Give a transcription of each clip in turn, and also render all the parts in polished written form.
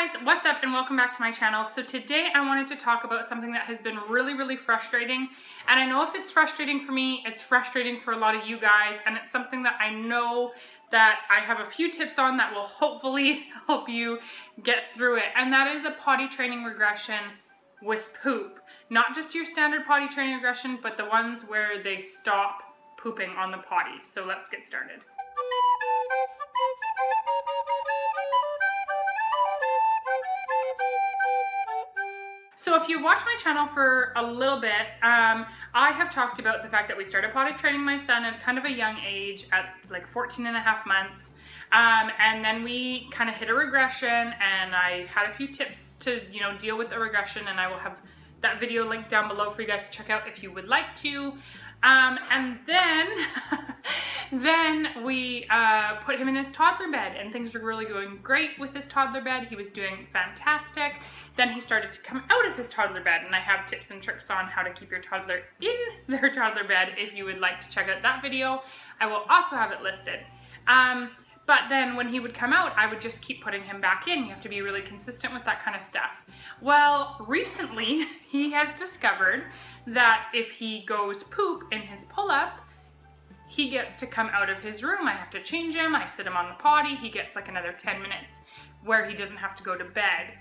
Hey guys, what's up and welcome back to my channel. So today I wanted to talk about something that has been really frustrating, and I know if it's frustrating for me, it's frustrating for a lot of you guys, and it's something that I know that I have a few tips on that will hopefully help you get through it, and that is a potty training regression with poop. Not just your standard potty training regression, but the ones where they stop pooping on the potty. So let's get started. So if you've watched my channel for a little bit, I have talked about the fact that we started potty training my son at kind of a young age at like 14 and a half months. And then we kind of hit a regression, and I had a few tips to, deal with the regression, and I will have that video linked down below for you guys to check out if you would like to. And then, then we put him in his toddler bed, and things were really going great with his toddler bed. He was doing fantastic. Then he started to come out of his toddler bed, and I have tips and tricks on how to keep your toddler in their toddler bed if you would like to check out that video. I will also have it listed. But then when he would come out, I would just keep putting him back in. You have to be really consistent with that kind of stuff. Well, recently he has discovered that if he goes poop in his pull-up, he gets to come out of his room. I have to change him. I sit him on the potty. He gets like another 10 minutes where he doesn't have to go to bed.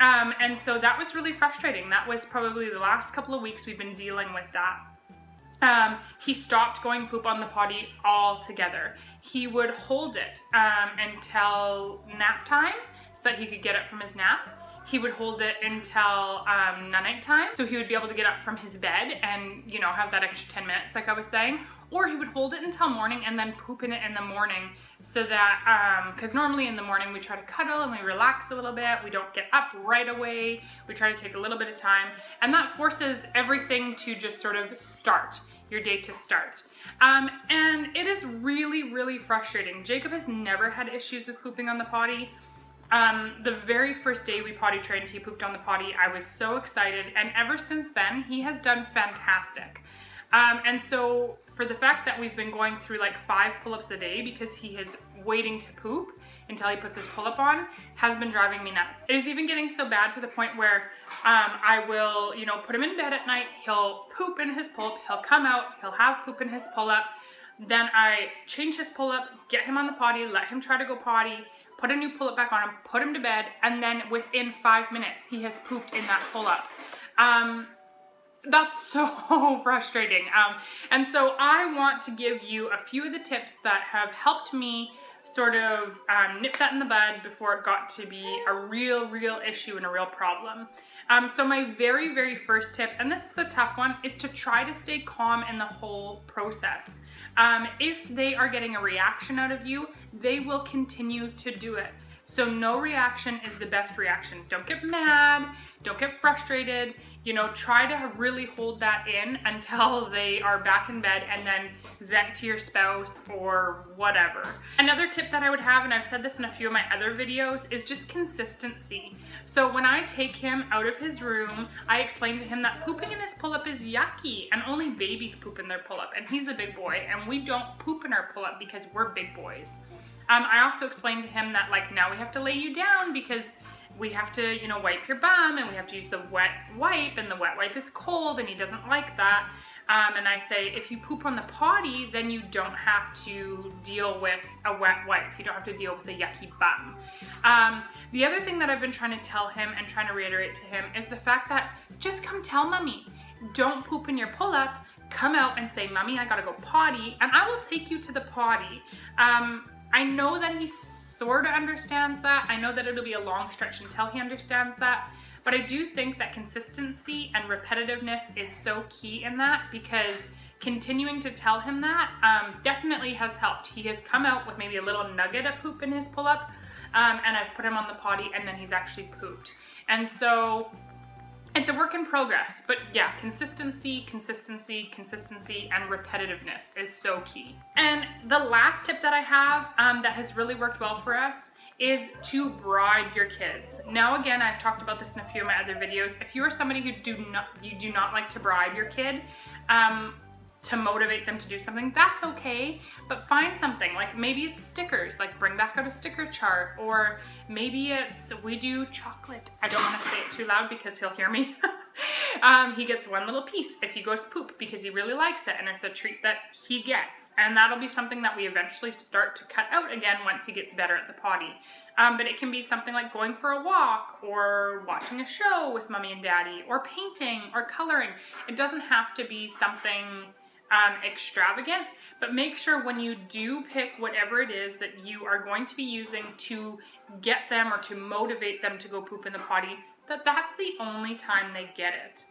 And so that was really frustrating. That was probably the last couple of weeks we've been dealing with that. He stopped going poop on the potty altogether. He would hold it until nap time so that he could get up from his nap. He would hold it until night time, so he would be able to get up from his bed and, have that extra 10 minutes like I was saying. Or he would hold it until morning and then poop in it in the morning, so that, because normally in the morning we try to cuddle and we relax a little bit. We don't get up right away. We try to take a little bit of time, and that forces everything to just sort of start, your day to start. And it is really frustrating. Jacob has never had issues with pooping on the potty. The very first day we potty trained, he pooped on the potty. I was so excited, and ever since then, he has done fantastic. And so for the fact that we've been going through like 5 pull-ups a day because he is waiting to poop until he puts his pull-up on has been driving me nuts. It is even getting so bad to the point where I will, put him in bed at night, he'll poop in his pull-up, he'll come out, he'll have poop in his pull-up, then I change his pull-up, get him on the potty, let him try to go potty, put a new pull-up back on him, put him to bed, and then within 5 minutes he has pooped in that pull-up. That's so frustrating. And so I want to give you a few of the tips that have helped me sort of nip that in the bud before it got to be a real issue and a real problem. So my very first tip, and this is the tough one, is to try to stay calm in the whole process. If they are getting a reaction out of you, they will continue to do it. So no reaction is the best reaction. Don't get mad, don't get frustrated, try to really hold that in until they are back in bed, and then vent to your spouse or whatever. Another tip that I would have, and I've said this in a few of my other videos, is just consistency. So when I take him out of his room, I explain to him that pooping in his pull-up is yucky, and only babies poop in their pull-up, and he's a big boy, and we don't poop in our pull-up because we're big boys. I also explained to him that now we have to lay you down because we have to, wipe your bum, and we have to use the wet wipe, and the wet wipe is cold, and he doesn't like that. And I say, if you poop on the potty, then you don't have to deal with a wet wipe. You don't have to deal with a yucky bum. The other thing that I've been trying to tell him and trying to reiterate to him is the fact that just come tell mommy. Don't poop in your pull-up. Come out and say, mommy, I gotta go potty, and I will take you to the potty. I know that he sort of understands that. I know that it'll be a long stretch until he understands that, but I do think that consistency and repetitiveness is so key in that, because continuing to tell him that definitely has helped. He has come out with maybe a little nugget of poop in his pull-up, and I've put him on the potty, and then he's actually pooped. And so it's a work in progress, but yeah, consistency, and repetitiveness is so key. And the last tip that I have that has really worked well for us is to bribe your kids. Now again, I've talked about this in a few of my other videos. If you are somebody who do not like to bribe your kid, to motivate them to do something, that's okay, but find something. Like maybe it's stickers, like bring back out a sticker chart, or maybe it's we do chocolate. I don't want to say it too loud because he'll hear me. He gets one little piece if he goes poop because he really likes it, and it's a treat that he gets, and that'll be something that we eventually start to cut out again once he gets better at the potty. But it can be something like going for a walk, or watching a show with mommy and daddy, or painting or coloring. It doesn't have to be something extravagant, but make sure when you do pick whatever it is that you are going to be using to get them or to motivate them to go poop in the potty, that's the only time they get it.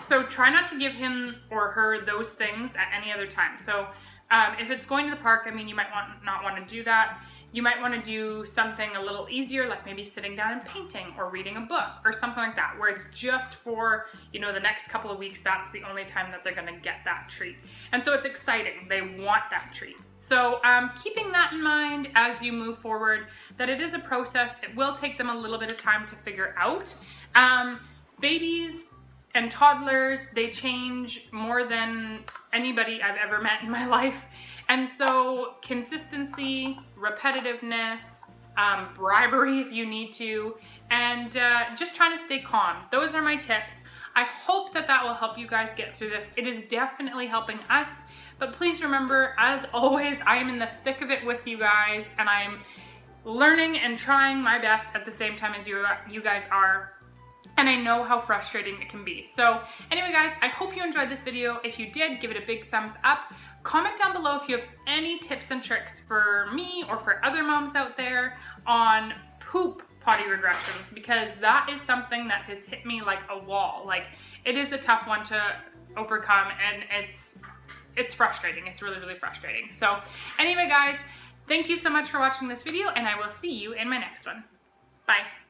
So try not to give him or her those things at any other time. So if it's going to the park, I mean, you might not want to do that. You might want to do something a little easier, like maybe sitting down and painting or reading a book or something like that, where it's just for, you know, the next couple of weeks, that's the only time that they're going to get that treat. And so it's exciting. They want that treat. So keeping that in mind as you move forward, that it is a process. It will take them a little bit of time to figure out. Babies and toddlers, they change more than anybody I've ever met in my life. And so consistency, repetitiveness, bribery if you need to, and just trying to stay calm. Those are my tips. I hope that will help you guys get through this. It is definitely helping us, but please remember, as always, I am in the thick of it with you guys, and I'm learning and trying my best at the same time as you guys are. And I know how frustrating it can be. So anyway, guys, I hope you enjoyed this video. If you did, give it a big thumbs up. Comment down below if you have any tips and tricks for me or for other moms out there on poop potty regressions, because that is something that has hit me like a wall. Like, it is a tough one to overcome, and it's frustrating. It's really, really frustrating. So anyway, guys, thank you so much for watching this video, and I will see you in my next one. Bye.